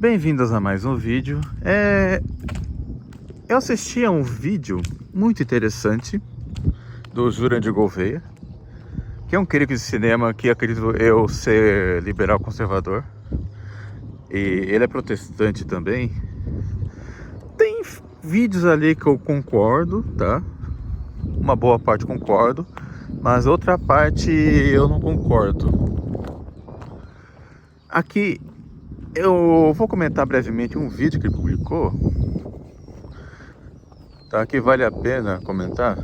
Bem-vindos a mais um vídeo. Eu assisti a um vídeo muito interessante do Jurandir Gouveia, que é um crítico de cinema que acredito eu ser liberal conservador, e ele é protestante também. Tem vídeos ali que eu concordo, tá? Uma boa parte concordo, mas outra parte eu não concordo. Aqui eu vou comentar brevemente um vídeo que ele publicou, tá? Que vale a pena comentar.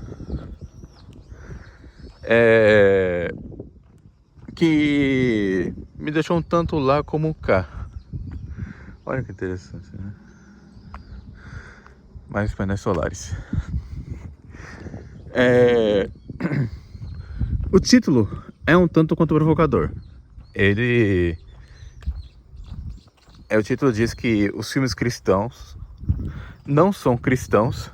Que me deixou um tanto lá como cá. Olha que interessante, né? Mais painéis solares. O título é um tanto quanto provocador. O título diz que os filmes cristãos não são cristãos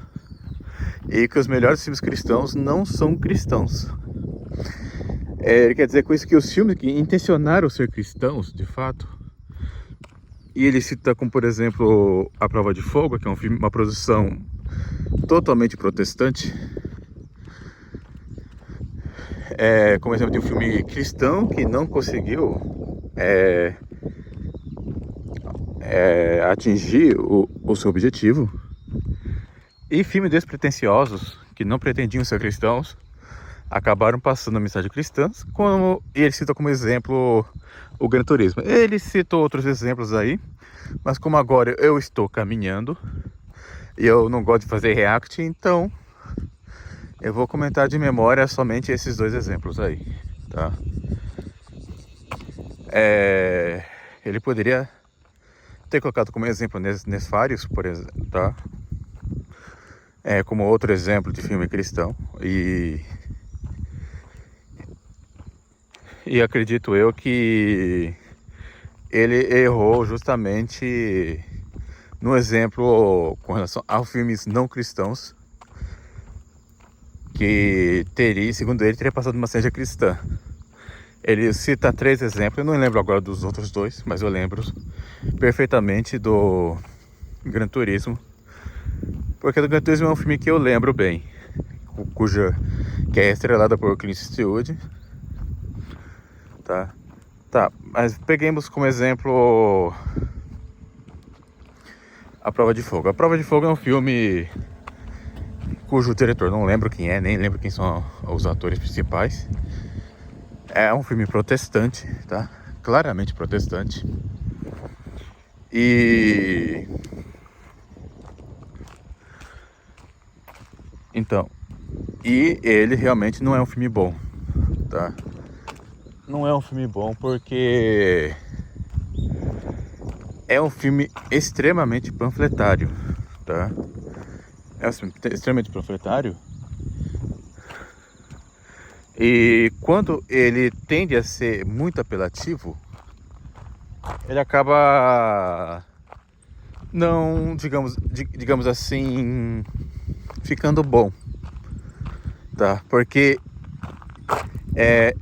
e que os melhores filmes cristãos não são cristãos. Ele quer dizer com isso que os filmes que intencionaram ser cristãos, de fato, e ele cita como, por exemplo, A Prova de Fogo, que é um filme, uma produção totalmente protestante, como exemplo de um filme cristão que não conseguiu atingir o seu objetivo, e filmes despretensiosos que não pretendiam ser cristãos acabaram passando a mensagem cristã, e ele cita como exemplo o Gran Turismo. Ele citou outros exemplos aí, mas como agora eu estou caminhando e eu não gosto de fazer react, então eu vou comentar de memória somente esses dois exemplos aí, tá? Ele poderia ter colocado como exemplo Nesfários, por exemplo, tá? Como outro exemplo de filme cristão, e acredito eu que ele errou justamente no exemplo com relação a filmes não cristãos, que segundo ele, teria passado uma mensagem cristã. Ele cita 3 exemplos, eu não lembro agora dos outros 2, mas eu lembro perfeitamente do Gran Turismo, porque o Gran Turismo é um filme que eu lembro bem, que é estrelado por Clint Eastwood, tá? Mas peguemos como exemplo A Prova de Fogo. A Prova de Fogo é um filme cujo diretor não lembro quem é, nem lembro quem são os atores principais. É um filme protestante, tá? Claramente protestante. E ele realmente não é um filme bom, tá? Não é um filme bom porque é um filme extremamente panfletário, tá? É um filme extremamente panfletário. E quando ele tende a ser muito apelativo, ele acaba não, digamos assim, ficando bom, tá? Porque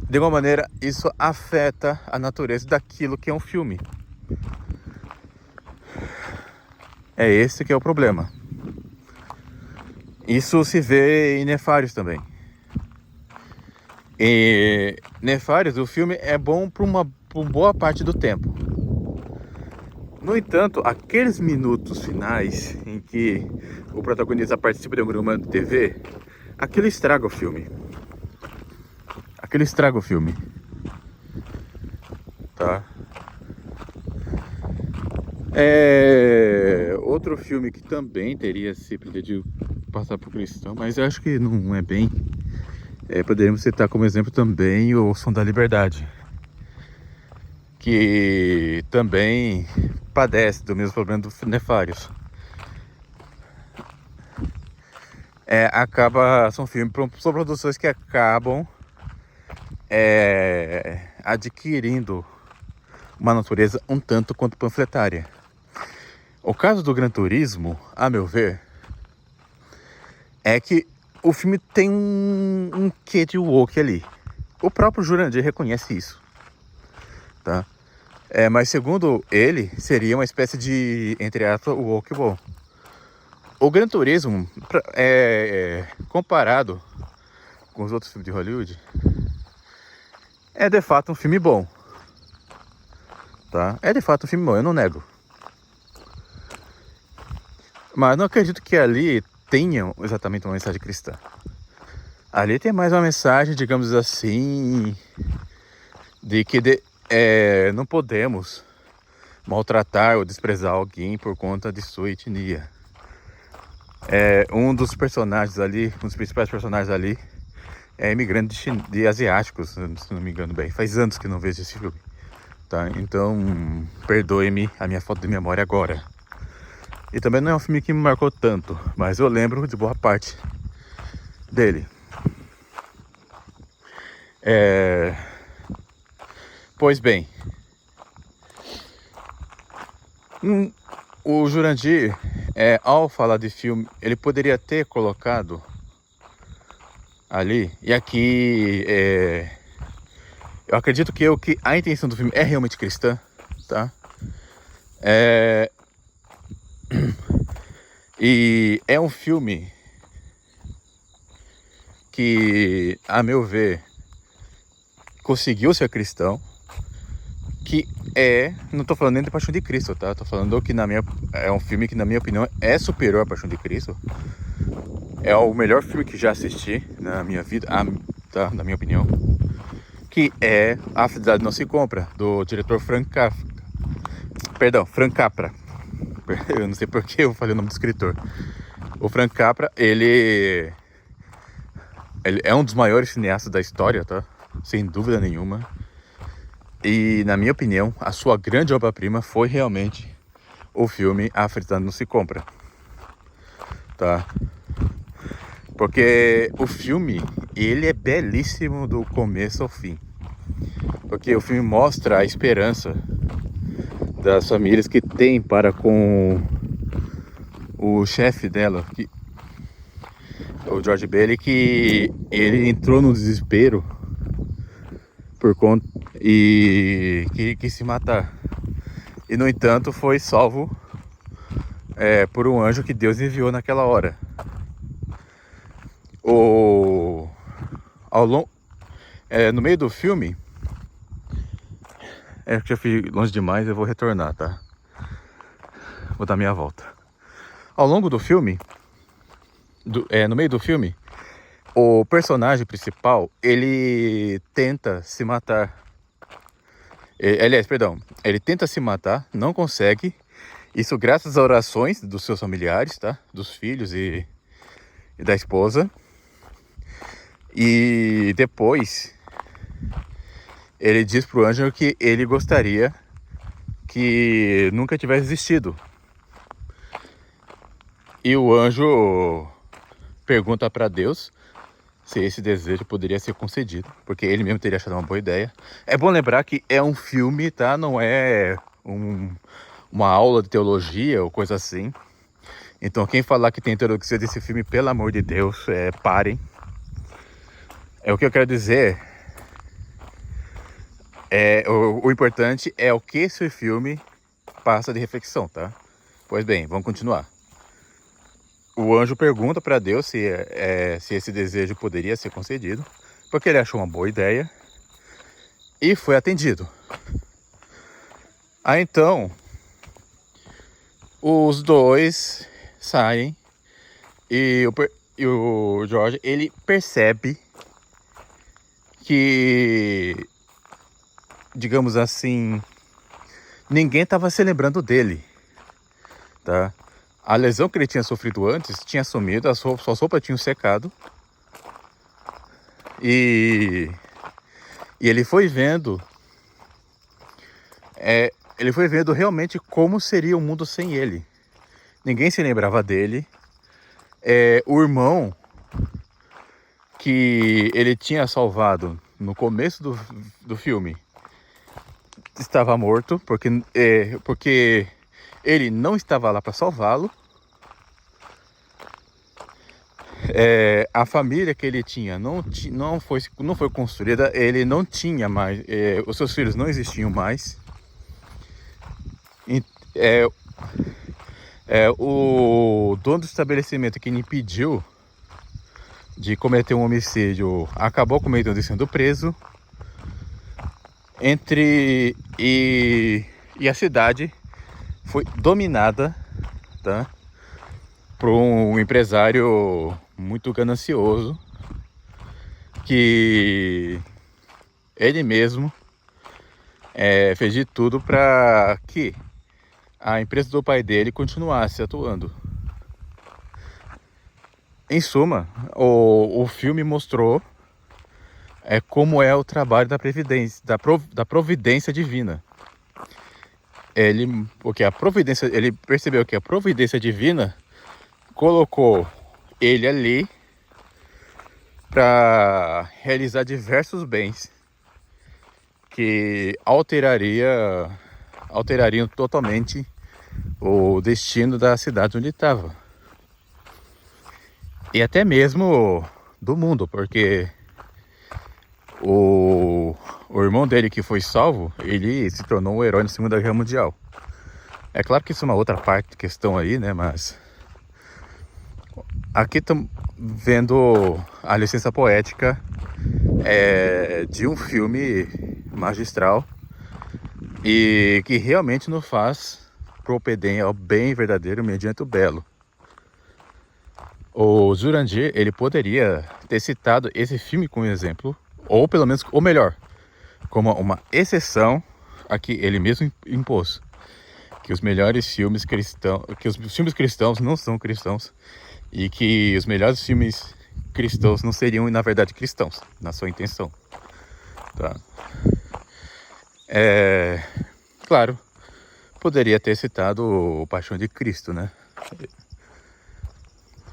de alguma maneira isso afeta a natureza daquilo que é um filme. É esse que é o problema. Isso se vê em Nefários também. E Nefários, o filme é bom por boa parte do tempo. No entanto, aqueles minutos finais em que o protagonista participa de um programa de TV, aquilo estraga o filme. Aquilo estraga o filme, tá? Outro filme que também teria se pretendido passar por cristão, mas eu acho que não é bem. Poderíamos citar como exemplo também o Som da Liberdade, que também padece do mesmo problema do Nefários. São produções que acabam adquirindo uma natureza um tanto quanto panfletária. O caso do Gran Turismo, a meu ver, é que o filme tem um quê de woke ali. O próprio Jurandir reconhece isso, tá? Mas segundo ele, seria uma espécie de, entre aspas, o woke bom. O Gran Turismo, comparado com os outros filmes de Hollywood, é de fato um filme bom, tá? É de fato um filme bom, eu não nego. Mas não acredito que ali tenham exatamente uma mensagem cristã. Ali tem mais uma mensagem, digamos assim, de que não podemos maltratar ou desprezar alguém por conta de sua etnia. Um dos personagens ali, um dos principais personagens ali, é imigrante de asiáticos, se não me engano bem. Faz anos que não vejo esse filme, tá? Então, perdoe-me a minha falta de memória agora. E também não é um filme que me marcou tanto, mas eu lembro de boa parte dele. Pois bem, o Jurandir, ao falar de filme, ele poderia ter colocado ali, e aqui eu acredito que a intenção do filme é realmente cristã, tá? E é um filme que, a meu ver, conseguiu ser cristão, que não tô falando nem de Paixão de Cristo, tá? Tô falando que é um filme que, na minha opinião, é superior à Paixão de Cristo. É o melhor filme que já assisti na minha vida, tá? Na minha opinião. Que é A Fidelidade Não Se Compra, do diretor Frank Capra. Eu não sei porque eu falei o nome do escritor. O Frank Capra, ele é um dos maiores cineastas da história, tá? Sem dúvida nenhuma. E, na minha opinião, a sua grande obra-prima foi realmente o filme A Fidelidade Não Se Compra, tá? Porque o filme, ele é belíssimo do começo ao fim. Porque o filme mostra a esperança das famílias que tem para com o chefe dela, o George Bailey, que ele entrou no desespero por conta e que quis se matar. E, no entanto, foi salvo por um anjo que Deus enviou naquela hora. No meio do filme, que já fui longe demais, eu vou retornar, tá? Vou dar minha volta. Ao longo do filme, no meio do filme, o personagem principal, ele tenta se matar. Ele tenta se matar, não consegue. Isso graças às orações dos seus familiares, tá? Dos filhos e da esposa. E depois, ele diz pro anjo que ele gostaria que nunca tivesse existido. E o anjo pergunta para Deus se esse desejo poderia ser concedido, porque ele mesmo teria achado uma boa ideia. É bom lembrar que é um filme, tá? Não é uma aula de teologia ou coisa assim. Então, quem falar que tem teologia desse filme, pelo amor de Deus, parem. O que eu quero dizer o importante é o que esse filme passa de reflexão, tá? Pois bem, vamos continuar. O anjo pergunta para Deus se esse desejo poderia ser concedido, porque ele achou uma boa ideia e foi atendido. Aí então, os dois saem e o George, ele percebe que, digamos assim, ninguém estava se lembrando dele, tá? A lesão que ele tinha sofrido antes tinha sumido, suas roupas tinham secado. E ele foi vendo realmente como seria o mundo sem ele. Ninguém se lembrava dele. O irmão que ele tinha salvado no começo do filme estava morto, porque ele não estava lá para salvá-lo. A família que ele tinha não foi construída, ele não tinha mais, os seus filhos não existiam mais. É, o dono do estabelecimento que lhe impediu de cometer um homicídio acabou cometendo e sendo preso. E a cidade foi dominada, tá, por um empresário muito ganancioso que ele mesmo fez de tudo para que a empresa do pai dele continuasse atuando. Em suma, o filme mostrou como é o trabalho da previdência, da providência divina. Ele percebeu que a providência divina colocou ele ali para realizar diversos bens que alterariam totalmente o destino da cidade onde estava. E até mesmo do mundo, porque o irmão dele que foi salvo, ele se tornou um herói na Segunda Guerra Mundial. É claro que isso é uma outra questão aí, né? Mas aqui estamos vendo a licença poética de um filme magistral e que realmente nos faz propedem ao bem verdadeiro mediante o belo. O Jurandir, ele poderia ter citado esse filme como exemplo, ou pelo menos, ou melhor, como uma exceção a que ele mesmo impôs, que os melhores filmes cristãos, que os filmes cristãos não são cristãos e que os melhores filmes cristãos não seriam, na verdade, cristãos, na sua intenção. Tá? Claro, poderia ter citado o Paixão de Cristo, né?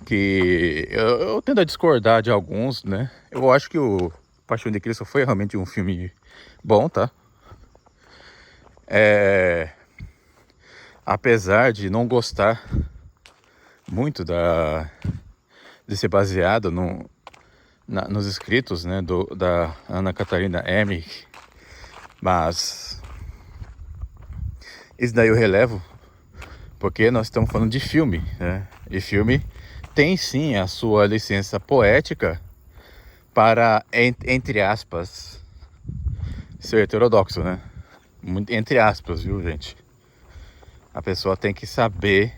Que eu tendo a discordar de alguns, né? Eu acho que o Paixão de Cristo foi realmente um filme bom, tá? Apesar de não gostar muito de ser baseado nos escritos, né, da Ana Catarina Emmerich, mas isso daí eu relevo porque nós estamos falando de filme, né? E filme tem sim a sua licença poética para, entre aspas, ser heterodoxo, né? Entre aspas, viu, gente? A pessoa tem que saber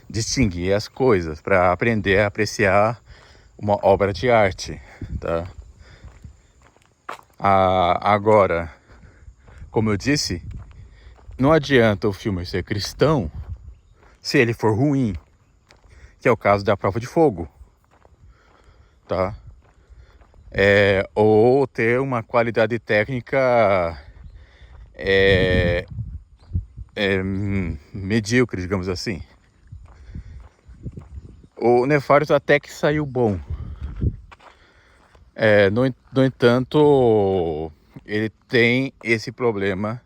distinguir as coisas para aprender a apreciar uma obra de arte, tá? Agora, como eu disse, não adianta o filme ser cristão se ele for ruim, que é o caso da Prova de Fogo, tá? Ou ter uma qualidade técnica medíocre, digamos assim. O Nefarious até que saiu bom. No entanto, ele tem esse problema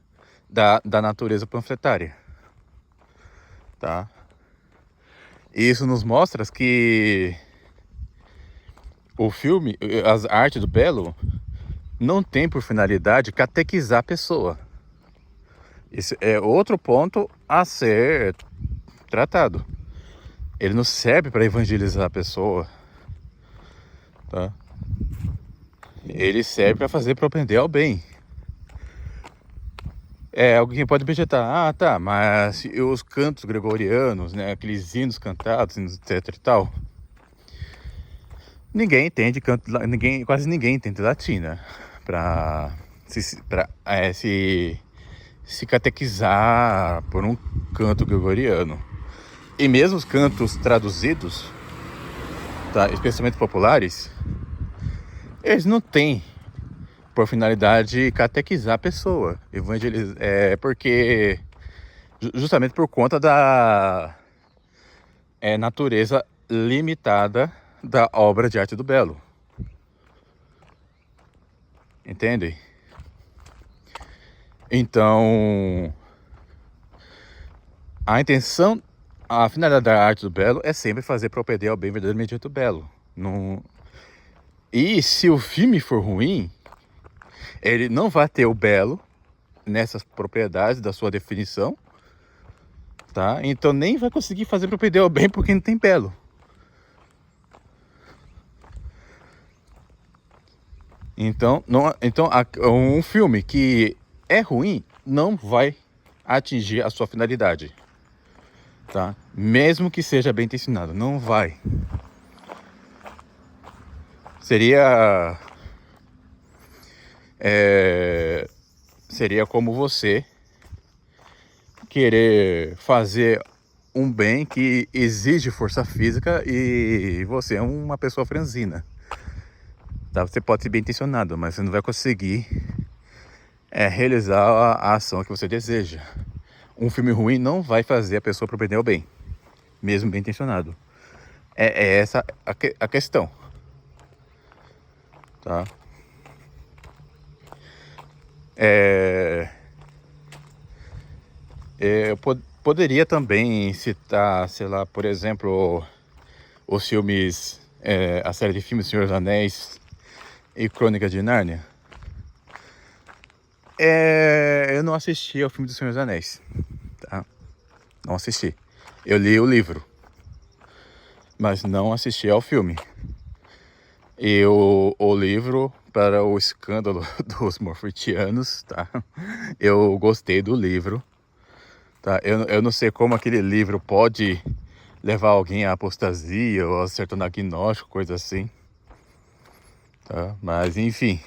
da natureza panfletária, tá? E isso nos mostra que o filme, as artes do belo, não tem por finalidade catequizar a pessoa. Esse é outro ponto a ser tratado. Ele não serve para evangelizar a pessoa, tá? Ele serve para fazer propender ao bem. Alguém pode objetar, tá, mas e os cantos gregorianos, né, aqueles hinos cantados, etc e tal, ninguém entende canto, quase ninguém entende latim, né, para se catequizar por um canto gregoriano. E mesmo os cantos traduzidos, tá, especialmente populares, eles não têm por finalidade catequizar a pessoa, evangelizar, porque justamente por conta da natureza limitada da obra de arte do belo, entende? Então, a finalidade da arte do belo é sempre fazer propender ao bem verdadeiro mediante o belo. E se o filme for ruim, ele não vai ter o belo nessas propriedades da sua definição, tá? Então nem vai conseguir fazer pro Pedro bem porque não tem belo. Então, um filme que é ruim não vai atingir a sua finalidade, tá? Mesmo que seja bem intencionado, não vai. Seria como você querer fazer um bem que exige força física e você é uma pessoa franzina. Tá? Você pode ser bem intencionado, mas você não vai conseguir realizar a ação que você deseja. Um filme ruim não vai fazer a pessoa propender o bem, mesmo bem intencionado. É essa a questão. Tá? Eu poderia também citar, sei lá, por exemplo, os filmes, a série de filmes Senhor dos Anéis e Crônicas de Nárnia. Eu não assisti ao filme do Senhor dos Anéis, tá? Não assisti. Eu li o livro, mas não assisti ao filme. E o livro, para o escândalo dos morfitianos, tá? Eu gostei do livro, tá? Eu não sei como aquele livro pode levar alguém à apostasia ou a certo agnóstico, coisa assim, tá? Mas enfim,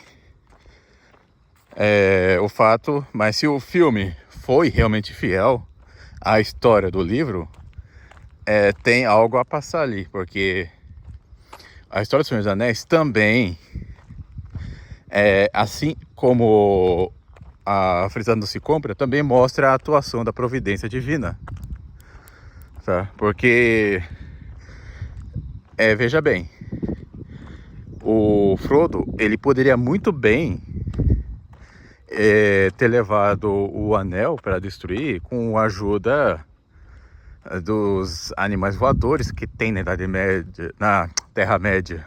mas se o filme foi realmente fiel à história do livro, tem algo a passar ali, porque a história do Senhor dos Anéis também, assim como a Frisando se compra, também mostra a atuação da providência divina, tá? Porque, veja bem, o Frodo, ele poderia muito bem ter levado o anel para destruir com a ajuda dos animais voadores que tem na Idade Média, na Terra-média.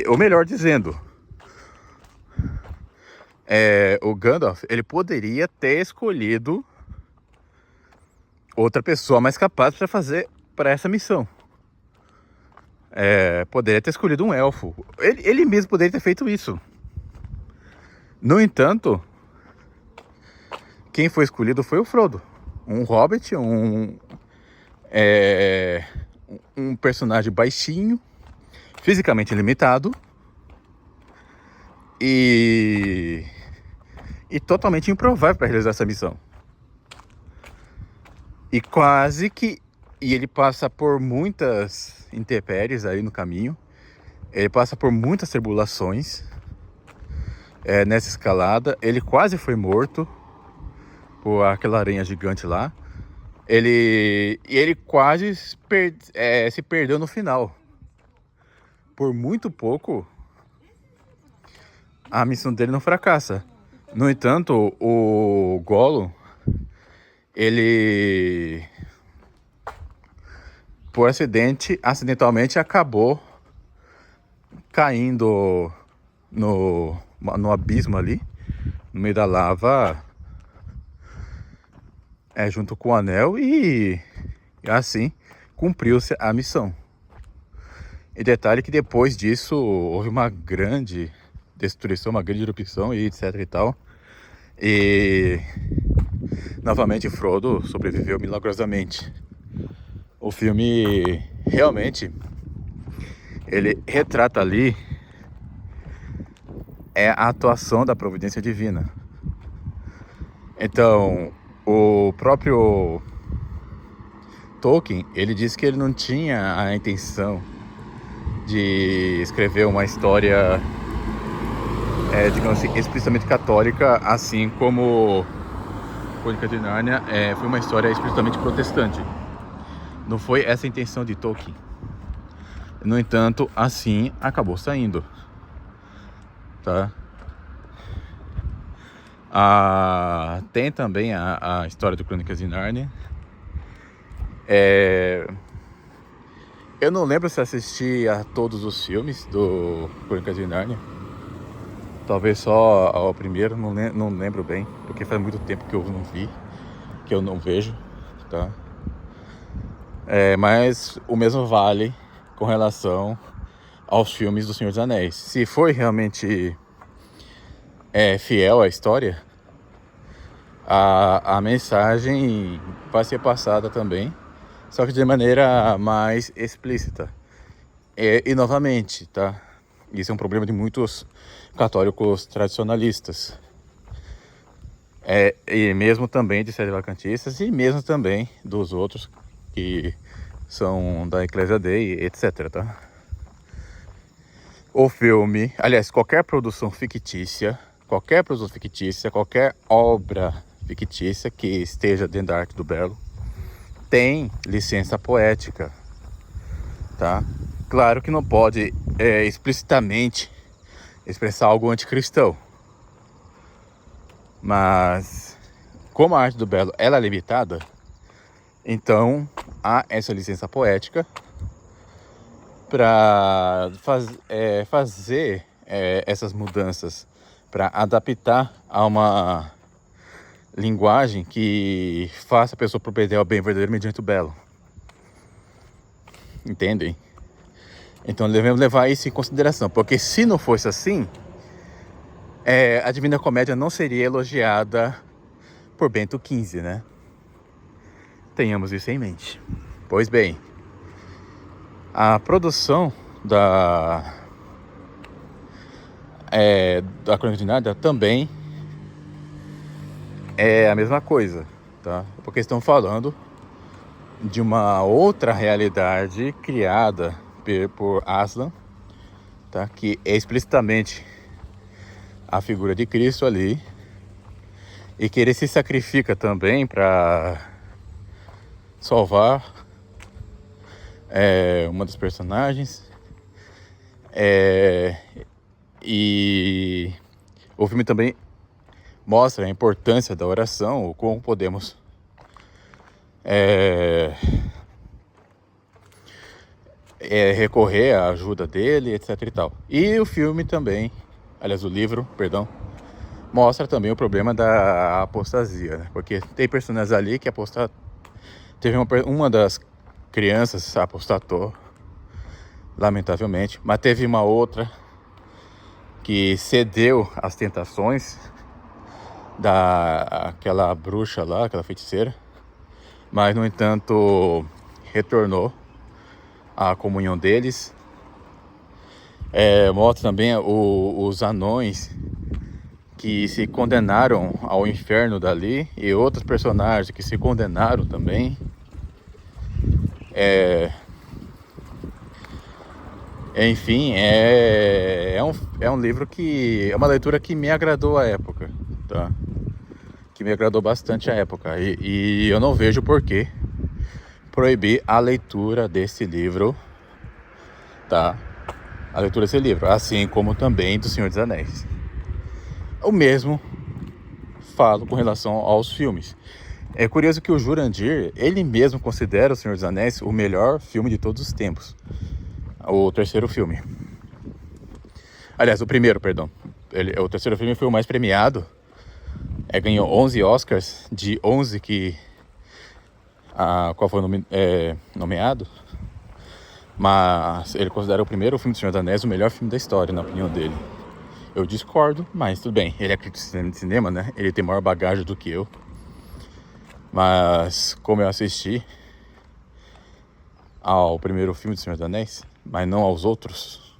Ou melhor dizendo, o Gandalf, ele poderia ter escolhido outra pessoa mais capaz para essa missão. Poderia ter escolhido um elfo. Ele mesmo poderia ter feito isso. No entanto, quem foi escolhido foi o Frodo. Um hobbit, um personagem baixinho, fisicamente limitado e totalmente improvável para realizar essa missão. E ele passa por muitas intempéries aí no caminho. Ele passa por muitas tribulações nessa escalada. Ele quase foi morto por aquela aranha gigante lá. Ele quase se perdeu no final. Por muito pouco, a missão dele não fracassa. No entanto, o Gollum, ele, por acidentalmente acabou caindo no abismo ali, no meio da lava, junto com o anel, e assim cumpriu-se a missão. E detalhe que depois disso houve uma grande destruição, uma grande erupção e etc e tal. E novamente Frodo sobreviveu milagrosamente. O filme realmente, ele retrata ali a atuação da providência divina. Então, o próprio Tolkien, ele disse que ele não tinha a intenção de escrever uma história, digamos assim, explicitamente católica, assim como Crônicas de Nárnia foi uma história explicitamente protestante. Não foi essa a intenção de Tolkien. No entanto, assim acabou saindo, tá? Tem também a história do Crônicas de Nárnia. Eu não lembro se assisti a todos os filmes do Crônicas de Nárnia. Talvez só ao primeiro, não lembro bem, porque faz muito tempo que eu não vi, que eu não vejo, tá? Mas o mesmo vale com relação aos filmes do Senhor dos Anéis. Se for realmente fiel à história, a mensagem vai ser passada também, só que de maneira mais explícita. E novamente, tá? Isso é um problema de muitos católicos tradicionalistas. E mesmo também de sedevacantistas e mesmo também dos outros que são da Ecclesia Dei, etc, tá? O filme, aliás, qualquer produção fictícia, qualquer obra fictícia que esteja dentro da arte do belo, tem licença poética, tá? Claro que não pode explicitamente expressar algo anticristão, mas como a arte do belo ela é limitada, então há essa licença poética para fazer essas mudanças, para adaptar a uma linguagem que faça a pessoa compreender o bem verdadeiro mediante o belo. Entendem? Então devemos levar isso em consideração, porque se não fosse assim, a Divina Comédia não seria elogiada por Bento XV, né? Tenhamos isso em mente. Pois bem, a produção da Crônica de Nárnia também é a mesma coisa, tá? Porque estão falando de uma outra realidade criada por Aslan, tá? Que é explicitamente a figura de Cristo ali, e que ele se sacrifica também para salvar uma dos personagens, e o filme também mostra a importância da oração, ou como podemos recorrer à ajuda dele, etc e tal. E o filme também, aliás, o livro, perdão, mostra também o problema da apostasia, né? Porque tem personagens ali que teve uma das crianças apostatou, lamentavelmente, mas teve uma outra que cedeu às tentações daquela bruxa lá, aquela feiticeira, mas no entanto retornou à comunhão deles. Mostra também os anões que se condenaram ao inferno dali, e outros personagens que se condenaram também. Enfim, é um livro que é uma leitura que me agradou à época, tá? Que me agradou bastante à época, e eu não vejo por que proibir a leitura desse livro, tá? A leitura desse livro, assim como também do Senhor dos Anéis. O mesmo falo com relação aos filmes. É curioso que o Jurandir, ele mesmo considera o Senhor dos Anéis o melhor filme de todos os tempos. O terceiro filme. Aliás, o primeiro, perdão. O terceiro filme foi o mais premiado. Ganhou 11 Oscars de 11 que qual foi nomeado. Mas ele considera o primeiro filme do Senhor dos Anéis o melhor filme da história, na opinião dele. Eu discordo, mas tudo bem. Ele é crítico de cinema, né? Ele tem maior bagagem do que eu. Mas como eu assisti ao primeiro filme do Senhor dos Anéis, mas não aos outros,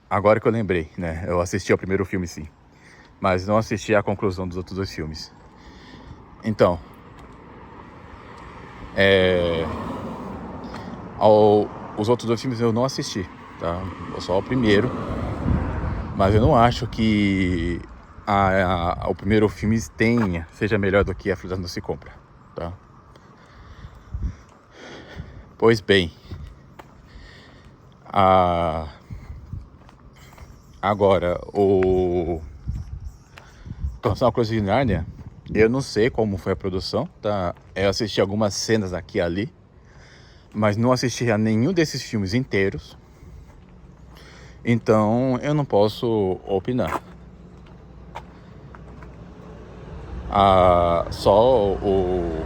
agora que eu lembrei, né? Eu assisti ao primeiro filme, sim, mas não assisti à conclusão dos outros dois filmes. Então, os outros dois filmes eu não assisti, tá? Só o primeiro. Mas eu não acho que o primeiro filme seja melhor do que A Fruta Não Se Compra, tá? Pois bem, agora com relação à Crônica de Nárnia, eu não sei como foi a produção, tá? Eu assisti algumas cenas aqui e ali, mas não assisti a nenhum desses filmes inteiros, então eu não posso opinar. Só o...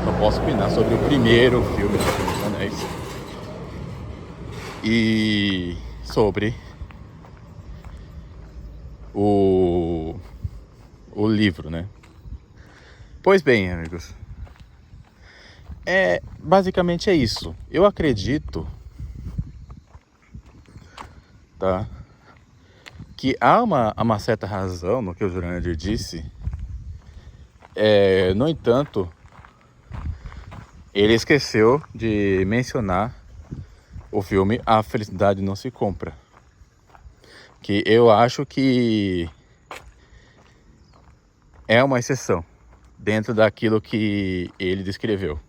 Não posso opinar sobre o primeiro filme do Senhor dos Anéis e sobre o livro, né? Pois bem, amigos, basicamente é isso. Eu acredito, tá, que há uma certa razão no que o Jurandir disse. No entanto, ele esqueceu de mencionar o filme A Felicidade Não Se Compra, que eu acho que é uma exceção dentro daquilo que ele descreveu.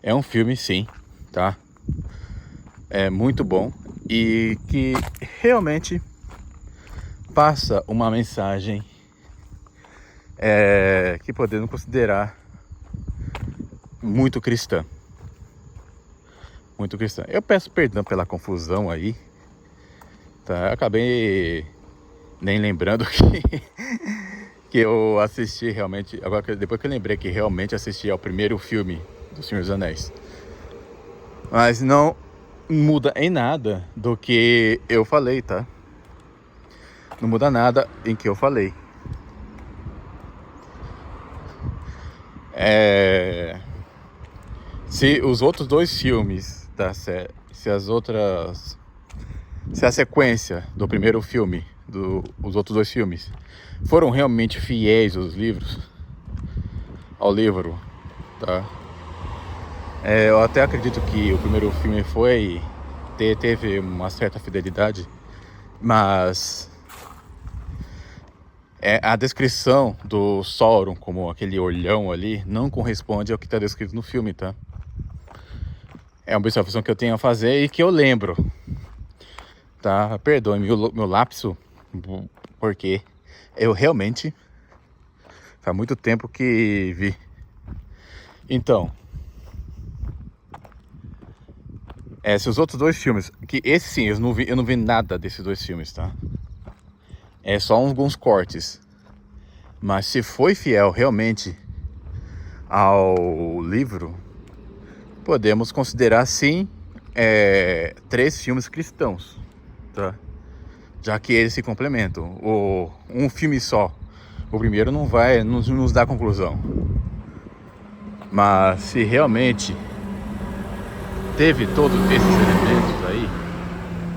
É um filme, sim, tá? É muito bom e que realmente passa uma mensagem que podemos considerar muito cristã. Muito cristã. Eu peço perdão pela confusão aí, tá? Eu acabei nem lembrando que eu assisti realmente. Agora, depois que eu lembrei que realmente assisti ao primeiro filme do Senhor dos Anéis. Mas não muda em nada do que eu falei, tá? Não muda nada em que eu falei. Se os outros dois filmes da série, se a sequência do primeiro filme, os outros dois filmes, foram realmente fiéis ao livro, tá? Eu até acredito que o primeiro filme teve uma certa fidelidade, mas a descrição do Sauron como aquele olhão ali não corresponde ao que está descrito no filme, tá? É uma observação que eu tenho a fazer e que eu lembro, tá? Perdoe meu lapso, porque eu realmente faz muito tempo que vi. Então, se os outros dois filmes, que esse sim, eu não vi nada desses dois filmes, tá? É só alguns cortes. Mas se foi fiel realmente ao livro, podemos considerar sim 3 filmes cristãos, tá? Já que eles se complementam. Um filme só, o primeiro não vai nos dar conclusão. Mas se realmente teve todos esses elementos aí,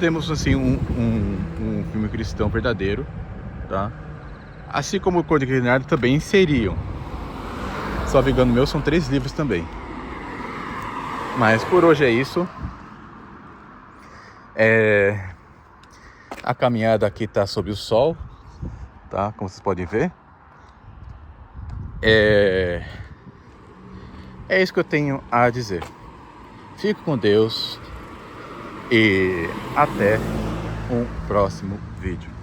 temos assim um filme cristão verdadeiro, tá? Assim como o Crônicas de Nárnia também seriam. Só me engano meu, são 3 livros também. Mas por hoje é isso. A caminhada aqui tá sob o sol, tá? Como vocês podem ver. É isso que eu tenho a dizer. Fique com Deus e até um próximo vídeo.